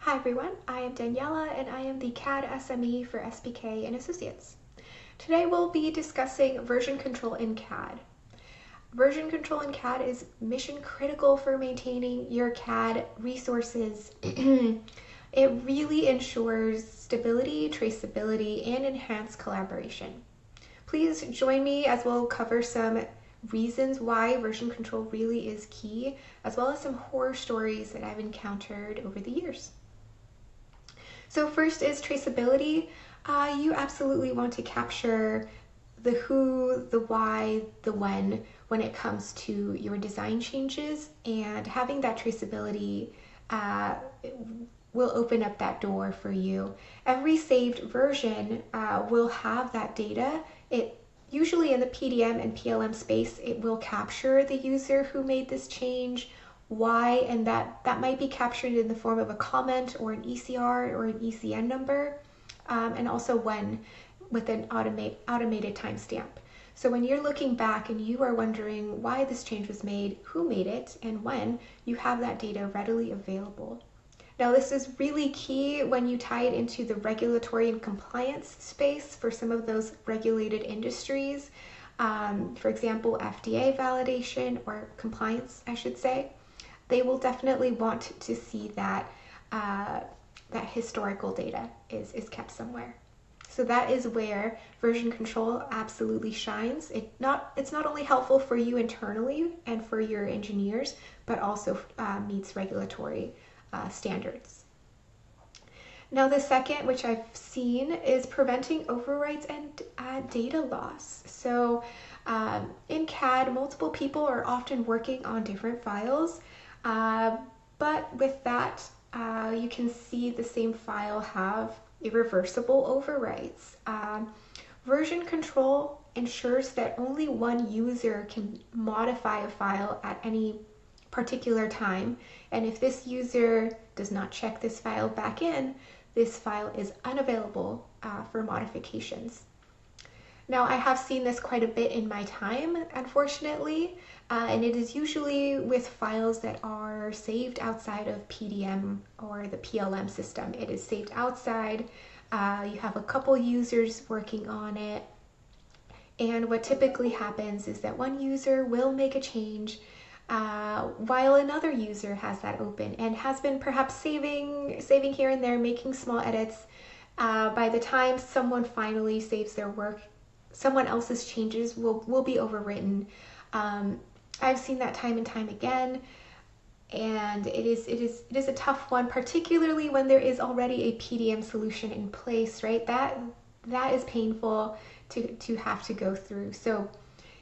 Hi everyone, I am Daniela and I am the CAD SME for SPK and Associates. Today we'll be discussing version control in CAD. Version control in CAD is mission critical for maintaining your CAD resources. It really ensures stability, traceability, and enhanced collaboration. Please join me as we'll cover some reasons why version control really is key, as well as some horror stories that I've encountered over the years. So first is traceability. You absolutely want to capture the who, the why, the when it comes to your design changes, and having that traceability will open up that door for you. Every saved version will have that data. It usually in the PDM and PLM space, it will capture the user who made this change, why, and that might be captured in the form of a comment or an ECR or an ECN number, and also when with an automated timestamp. So when you're looking back and you are wondering why this change was made, who made it, and when, you have that data readily available. Now this is really key when you tie it into the regulatory and compliance space for some of those regulated industries. For example, FDA validation or compliance, I should say. They will definitely want to see that that historical data is kept somewhere. So that is where version control absolutely shines. It's not only helpful for you internally and for your engineers, but also meets regulatory standards. Now the second, which I've seen, is preventing overwrites and data loss. So in CAD, multiple people are often working on different files, but with that, you can see the same file have irreversible overwrites. Version control ensures that only one user can modify a file at any particular time, and if this user does not check this file back in, this file is unavailable for modifications. Now I have seen this quite a bit in my time, unfortunately, and it is usually with files that are saved outside of PDM or the PLM system. It is saved outside, you have a couple users working on it, and what typically happens is that one user will make a change while another user has that open and has been perhaps saving here and there, making small edits. By the time someone finally saves their work, someone else's changes will be overwritten. I've seen that time and time again, and it is a tough one, particularly when there is already a PDM solution in place, right? That is painful to have to go through. So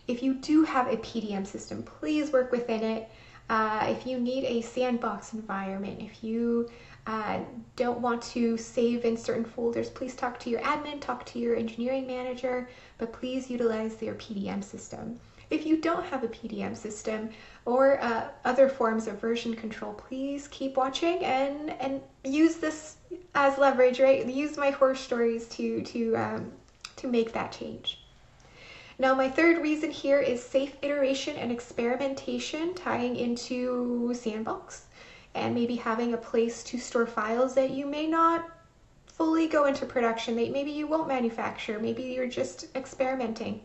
if you do have a PDM system, please work within it. If you need a sandbox environment, if you don't want to save in certain folders, please talk to your admin, talk to your engineering manager, but please utilize their PDM system. If you don't have a PDM system or other forms of version control, please keep watching and use this as leverage, right? Use my horror stories to make that change. Now my third reason here is safe iteration and experimentation, tying into Sandbox and maybe having a place to store files that you may not fully go into production, that maybe you won't manufacture, maybe you're just experimenting.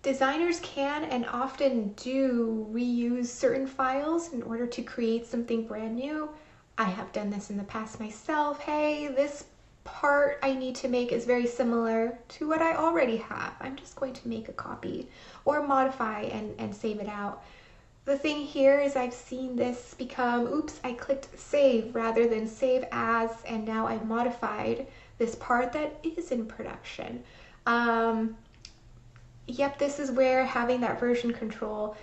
Designers can and often do reuse certain files in order to create something brand new. I have done this in the past myself. Hey, this part I need to make is very similar to what I already have. I'm just going to make a copy or modify and save it out. The thing here is I've seen this become, oops, I clicked save rather than save as, and now I've modified this part that is in production. Yep, this is where having that version control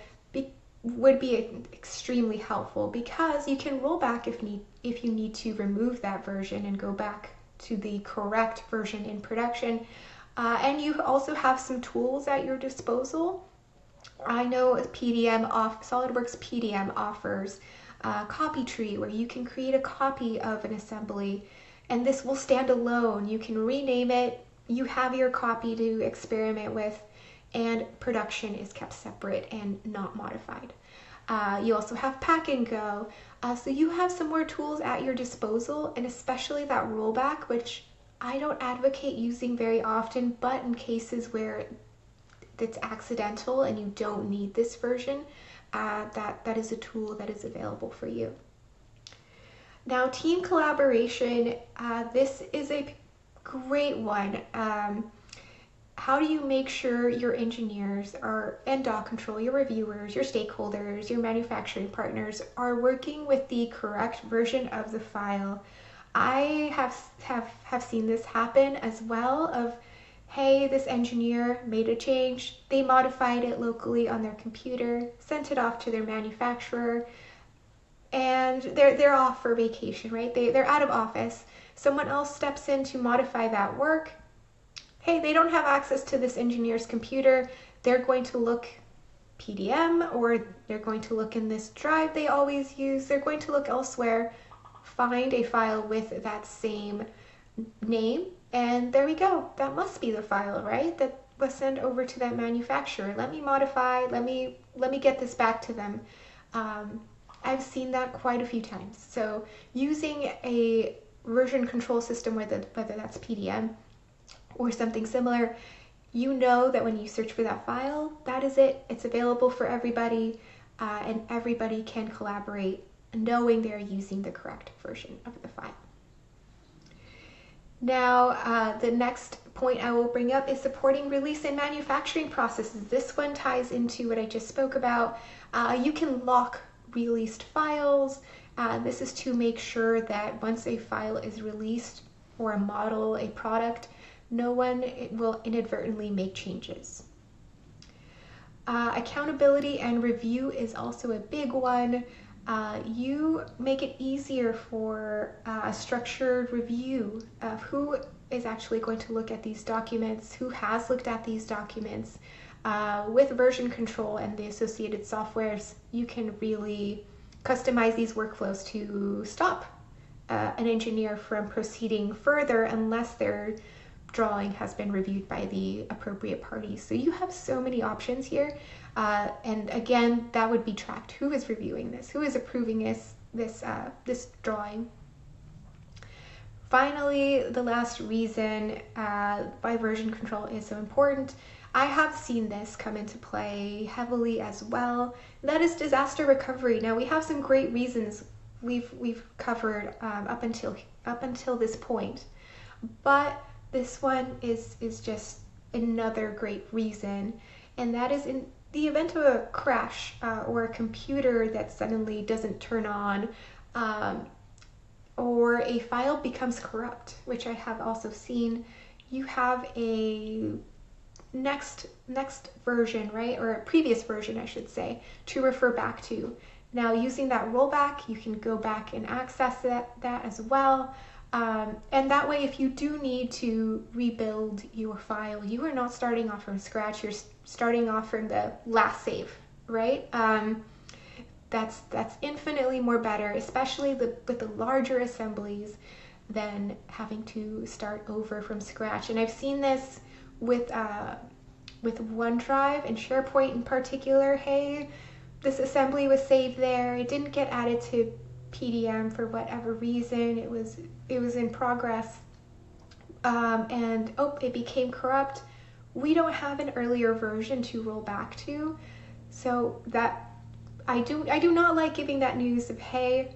would be extremely helpful, because you can roll back if you need to remove that version and go back to the correct version in production. And you also have some tools at your disposal. I know SolidWorks PDM offers a copy tree where you can create a copy of an assembly, and this will stand alone. You can rename it, you have your copy to experiment with, and production is kept separate and not modified. You also have Pack and Go. So you have some more tools at your disposal, and especially that rollback, which I don't advocate using very often, but in cases where it's accidental and you don't need this version, that is a tool that is available for you. Now, team collaboration, this is a great one. How do you make sure your engineers and doc control, your reviewers, your stakeholders, your manufacturing partners are working with the correct version of the file? I have seen this happen as well of, hey, this engineer made a change, they modified it locally on their computer, sent it off to their manufacturer, and they're off for vacation, right? They're out of office. Someone else steps in to modify that work. Hey, they don't have access to this engineer's computer. They're going to look PDM, or they're going to look in this drive they always use. They're going to look elsewhere, find a file with that same name, and there we go. That must be the file, right? That was sent over to that manufacturer. Let me modify, let me get this back to them. I've seen that quite a few times. So using a version control system, whether that's PDM or something similar, you know that when you search for that file, that is it. It's available for everybody, and everybody can collaborate knowing they're using the correct version of the file. Now, the next point I will bring up is supporting release and manufacturing processes. This one ties into what I just spoke about. You can lock released files. This is to make sure that once a file is released, or a model, a product, no one will inadvertently make changes. Accountability and review is also a big one. You make it easier for a structured review of who is actually going to look at these documents, who has looked at these documents. With version control and the associated softwares, you can really customize these workflows to stop an engineer from proceeding further unless their drawing has been reviewed by the appropriate parties. So you have so many options here. And again, that would be tracked. Who is reviewing this? Who is approving this drawing? Finally, the last reason why version control is so important, I have seen this come into play heavily as well. That is disaster recovery. Now, we have some great reasons we've covered up until this point, but this one is just another great reason, and that is in the event of a crash or a computer that suddenly doesn't turn on, or a file becomes corrupt, which I have also seen. You have a next version, right, or a previous version, I should say, to refer back to. Now, using that rollback, you can go back and access that as well. And that way, if you do need to rebuild your file, you are not starting off from scratch. You're starting off from the last save, right? That's infinitely more better, especially with the larger assemblies, than having to start over from scratch. And I've seen this with OneDrive and SharePoint in particular. Hey, this assembly was saved there. It didn't get added to PDM for whatever reason. It was in progress, and it became corrupt. We don't have an earlier version to roll back to, so that I do not like giving that news of, hey,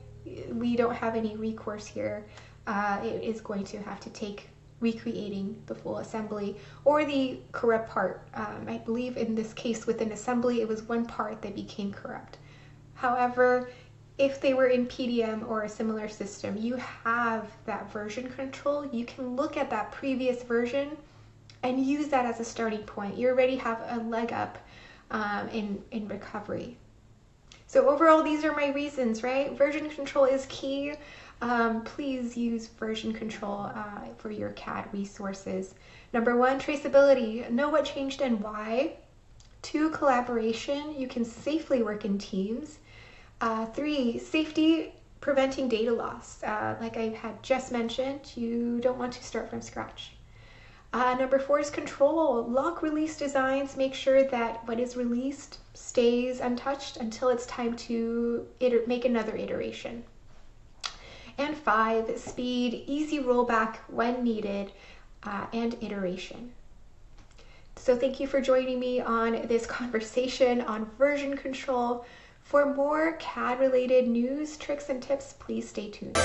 we don't have any recourse here. It is going to have to take recreating the full assembly or the corrupt part. I believe in this case with an assembly, it was one part that became corrupt. However, if they were in PDM or a similar system, you have that version control. You can look at that previous version and use that as a starting point. You already have a leg up in recovery. So overall, these are my reasons, right? Version control is key. Please use version control for your CAD resources. Number 1, traceability. Know what changed and why. 2, collaboration. You can safely work in teams. 3, safety, preventing data loss. Like I had just mentioned, you don't want to start from scratch. Number 4 is control. Lock release designs. Make sure that what is released stays untouched until it's time to make another iteration. And 5, speed, easy rollback when needed, and iteration. So thank you for joining me on this conversation on version control. For more CAD related news, tricks, and tips, please stay tuned.